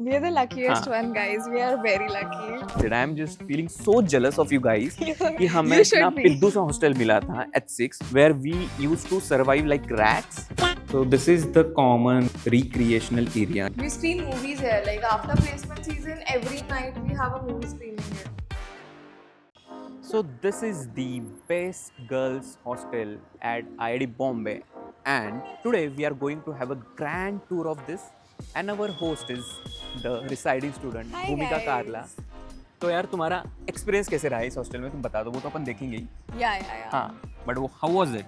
We are the luckiest one, guys. We are very lucky. I am just feeling so jealous of you guys कि हमें You इतना should be. पिद्दू सा hostel मिला था H6 where we used to survive like rats. So this is the common recreational area. We screen movies here. Like after placement season, every night we have a movie screening here. So this is the best girls hostel at IIT Bombay, and today we are going to have a grand tour of this. And our host is the residing student Hi भूमिका guys. कारला. तो यार तुम्हारा experience कैसे रहा इस hostel में, तुम बता दो, वो तो अपन देखेंगे ही. Yeah. हाँ, बट वो how was it?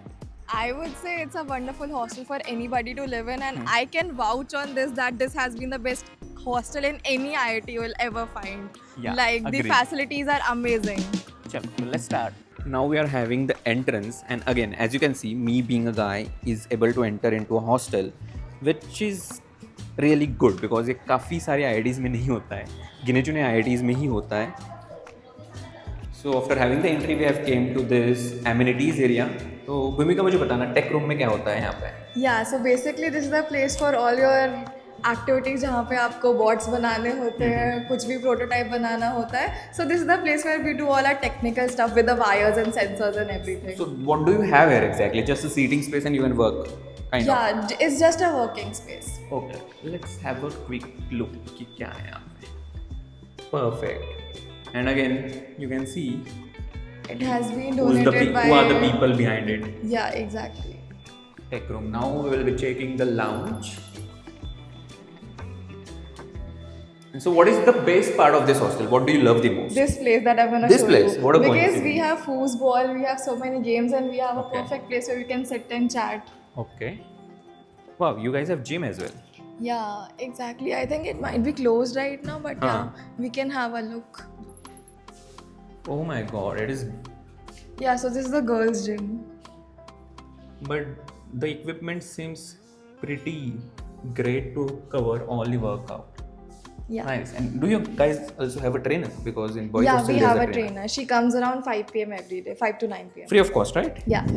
I would say it's a wonderful hostel for anybody to live in, and I can vouch on this that this has been the best hostel in any IIT you will ever find. Yeah, Like the agreed. facilities are amazing. Chalo, let's start. Now we are having the entrance, and again, as you can see, me being a guy is able to enter into a hostel, which is really good because ये काफ़ी सारे IITs में नहीं होता है, गिने चुने IITs में ही होता है. So after having the entry, we have came to this amenities area. तो भूमिका मुझे बताना टेक रूम में क्या होता है यहाँ पे? Yeah, so basically this is the place for all your activities जहाँ पे आपको bots बनाने होते हैं, कुछ भी prototype बनाना होता है. So this is the place where we do all our technical stuff with the wires and sensors and everything. So what do you have here exactly? Just a seating space and you can work, kind of. Yeah, it's just a working space. Okay, let's have a quick look कि क्या है यहाँ पे. Perfect. And again, you can see It has been who donated by. are the people behind it. Yeah, exactly. Tech room. Now we will be checking the lounge. And so, what is the best part of this hostel? What do you love the most? This place that I'm gonna This show place? you. What a because coincidence. we have foosball, we have so many games, and we have a Okay. perfect place where we can sit and chat. Okay. Wow, you guys have gym as well. Yeah, exactly. I think it might be closed right now, but Huh. yeah, we can have a look. Oh my God, it is. Yeah, so this is the girls' gym. But the equipment seems pretty great to cover all the workout. Yeah. Nice. And do you guys also have a trainer? Because in boys Yeah, hostel we there's have a trainer. She comes around 5 p.m. every day, 5 to 9 p.m. Free of cost, right? Yeah.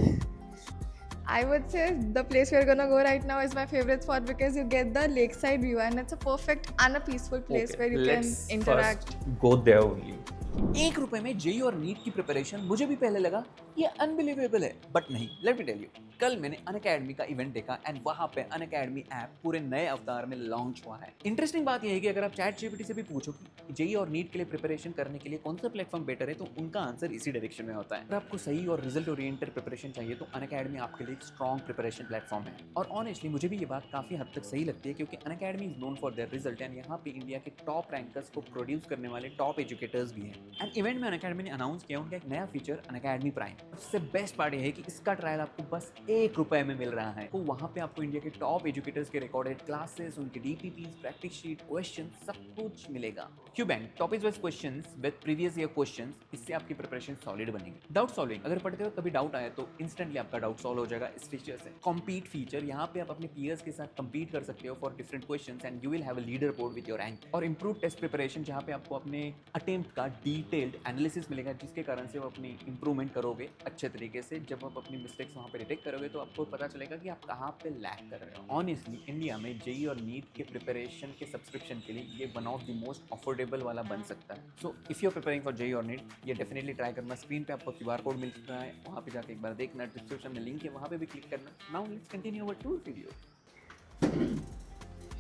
I would say the place we're gonna go right now is my favorite spot because you get the lakeside view and it's a perfect and a peaceful place Okay, where you let's can interact. first go there only. ₹1 में JEE और NEET की preparation मुझे भी पहले लगा ये unbelievable है, but नहीं. लेट मी टेल यू, कल मैंने अनअकैडमी का इवेंट देखा एंड वहाँ पे अनअकैडमी ऐप पूरे नए अवतार में लॉन्च हुआ है. इंटरेस्टिंग बात यह है कि अगर आप चैट जीपीटी से भी पूछो कि जेई और नीट के लिए प्रिपरेशन करने के लिए कौन सा प्लेटफॉर्म बेटर है, तो उनका आंसर इसी डायरेक्शन में होता है. अगर आपको सही और रिजल्ट ओरिएंटेड प्रिपरेशन चाहिए तो अनअकैडमी आपके लिए एक स्ट्रॉन्ग प्रिपरेशन प्लेटफॉर्म है. और ऑनेस्टली मुझे भी ये बात काफ़ी हद तक सही लगती है क्योंकि Unacademy is known for their result and यहाँ पे इंडिया के टॉप रैंकर्स को प्रोड्यूस करने वाले टॉप एजुकेटर्स भी हैं. एंड इवेंट में अनअकैडमी ने अनाउंस किया उनका एक नया फीचर अनअकैडमी प्राइम. सबसे बेस्ट पार्ट ये है कि इसका ट्रायल आपको बस ₹1 में मिल रहा है. तो वहाँ पे आपको इंडिया के टॉप एजुकेटर्स के रिकॉर्डेड क्लासेस, उनके डीपीपीज, प्रैक्टिस शीट, क्वेश्चन सब कुछ मिलेगा. Q bank topic wise questions with previous year questions, इससे आपकी प्रिपरेशन सॉलिड बनेगी. डाउट सॉल्विंग, अगर पढ़ते हो कभी डाउट आया तो इंस्टेंटली आपका डाउट सॉल्व हो जाएगा इस फीचर से. कॉम्पीट फीचर, यहाँ पे आप अपने पीयर्स के साथ कम्पीट कर सकते हो for different questions and you will have a leader board with your rank. और इंप्रूव टेस्ट प्रिपरेशन, जहाँ पे आपको अपने अटेम्प्ट का डिटेल्ड एनालिसिस मिलेगा जिसके कारण से आप अपनी इंप्रूवमेंट करोगे अच्छे तरीके से. जब आप अपनी मिस्टेक्स वहाँ पे डिटेक्ट करोगे तो आपको पता चलेगा कि आप कहाँ पे लैग कर रहे हो. ऑनेस्टली इंडिया में जेई और नीट के प्रिपरेशन के सब्सक्रिप्शन के लिए ये one of the most affordable वाला बन सकता है. So if you are preparing for JEE और नीट, ये डेफिनेटली ट्राई करना. स्क्रीन पे आपको QR कोड मिल चुका है, वहाँ पे जाके एक बार देखना, डिस्क्रिप्शन में लिंक है, वहाँ पे भी क्लिक करना. Now let's continue our tour video.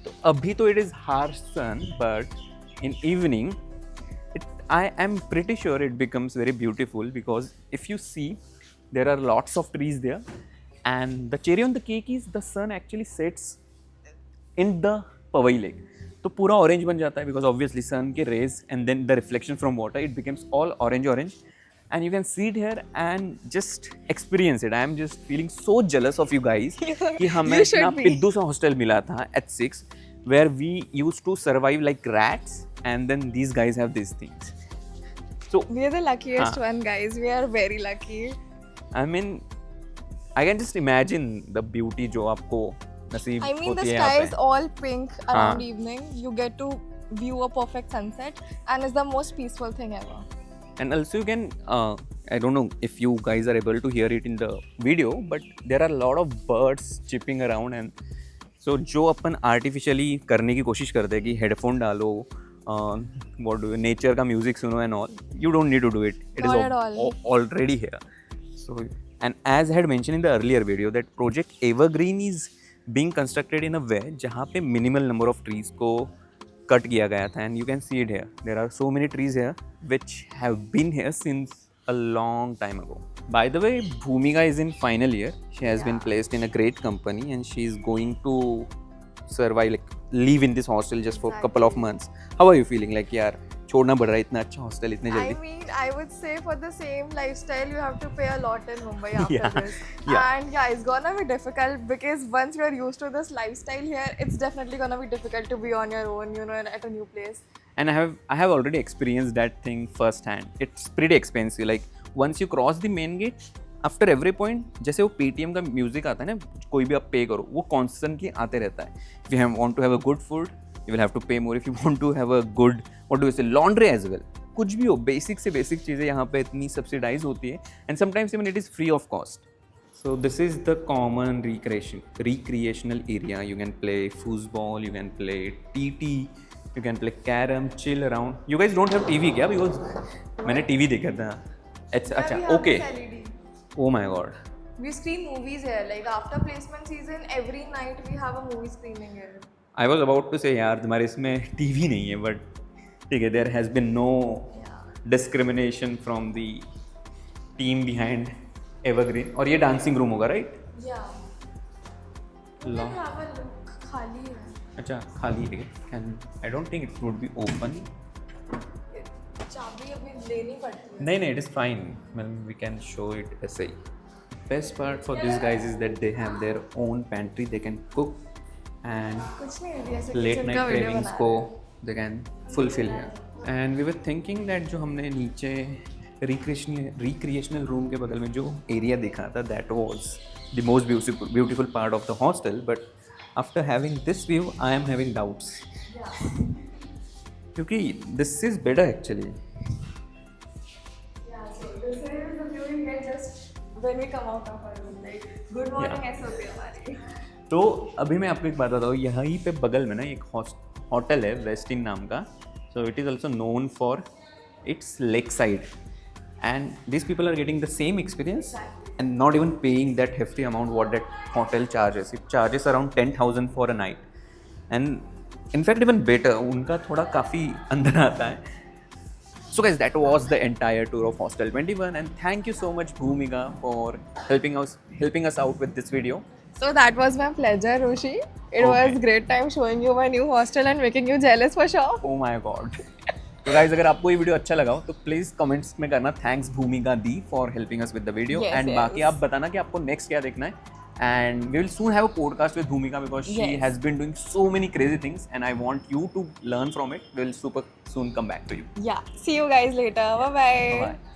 तो अभी तो it is harsh sun, but in evening I am pretty sure it becomes very beautiful because if you see, there are lots of trees there, and the cherry on the cake is the sun actually sets in the Powai lake. तो पूरा orange बन जाता है because obviously sun के rays and then the reflection from water, it becomes all orange, and you can see it here and just experience it. I am just feeling so jealous of you guys कि हमें You should इतना be. पिद्दू सा hostel मिला था H6 where we used to survive like rats, and then these guys have these things. So We are the luckiest Huh. one, guys. We are very lucky. I mean, I can just imagine the beauty जो आपको नसीब I mean, the होती है sky यहाँ is पे. all pink around Huh. evening. You get to view a perfect sunset, and it's the most peaceful thing ever. And also you can, I don't know if you guys are able to hear it in the video, but there are a lot of birds chirping around, and सो जो अपन artificially करने की कोशिश करते हैं कि headphone डालो, what do nature का music सुनो and all, you don't need to do it, it Not at is all. Already here. So, and as I had mentioned in the earlier video, that project Evergreen is being constructed in a way जहाँ पे minimal number of trees को cut किया गया था, and you can see it here. There are so many trees here which have been here since a long time ago. By the way, Bhumika is in final year. She has been placed in a great company and she is going to survive, like live in this hostel just for a couple of months. How are you feeling? Like यार छोड़ना पड़ रहा है इतना अच्छा hostel इतने I जल्दी. mean, I would say for the same lifestyle, you have to pay a lot in Mumbai after Yeah, this. yeah. And yeah, it's gonna be difficult because once you're used to this lifestyle here, it's definitely gonna be difficult to be on your own, you know, at a new place. And I have already experienced that thing firsthand. It's pretty expensive. Like once you cross the main gate, after every point, जैसे वो Paytm का music आता है ना, कोई भी आप पे करो वो कॉन्स्टेंटली आते रहता है. If you want to have a good food, you will have to pay more. If you want to have a good, what do you say, laundry as well, कुछ भी हो, बेसिक से बेसिक चीज़ें यहाँ पे इतनी सब्सिडाइज होती है, and sometimes even it is free of cost. So this is the common recreational area. You can play foosball, you can play TT, you can play carom, chill around. You guys don't have TV क्या? Because मैंने TV देखा था. अच्छा, Yeah, we have okay. this LED. Oh my god. We screen movies here. Like after placement season, every night we have a movie screening here. I was about to say यार तुम्हारे इसमें TV नहीं है, but ठीक है, there has been no discrimination from the team behind Evergreen. और ये dancing room होगा, right? Yeah. You Lo- can have a look. खाली है. अच्छा खाली है. I don't think it would be open. चाबी अभी लेनी पड़ती है. नहीं, it is fine. Well, we can show it ऐसे ही. Best part for these guys is that they have their own pantry. They can cook and कुछ नहीं है ऐसे late kitchen night का video cravings बना को रहे हैं. they can fulfill here. And we were thinking that जो हमने नीचे recreational room के बगल में जो area देखा था, that was the most beautiful part of the hostel. But after having this view, I am having doubts. क्योंकि this is better actually. Yeah, so this is the view we get just when we come out of our room. Like good morning ऐसे होती है हमारी. तो अभी मैं आपको एक बात बताता हूँ, यहीं पे बगल में ना एक होटल है वेस्टिन नाम का. So it is also known for its lake side, and this people are getting the same experience and not even paying that hefty amount what that hotel charges. It charges around 10,000 for a night, and in fact even better, उनका थोड़ा काफ़ी अंदर आता है. So guys, that was the entire tour of Hostel 21, and thank you so much Bhumika for helping us out with this video. So that was my pleasure, Rushi. It Okay. was great time showing you my new hostel and making you jealous for sure. Oh my god. तो guys, अगर आपको ये video अच्छा लगा हो तो please comments में करना थैंक्स भूमिका दी for helping us with the video. Yes, and yes. बाकी आप बताना कि आपको नेक्स्ट क्या देखना है. And we will soon have a podcast with Bhumika because she Yes. has been doing so many crazy things and I want you to learn from it. We will super soon come back to you. Yeah. See you guys later. Bye bye. Bye bye.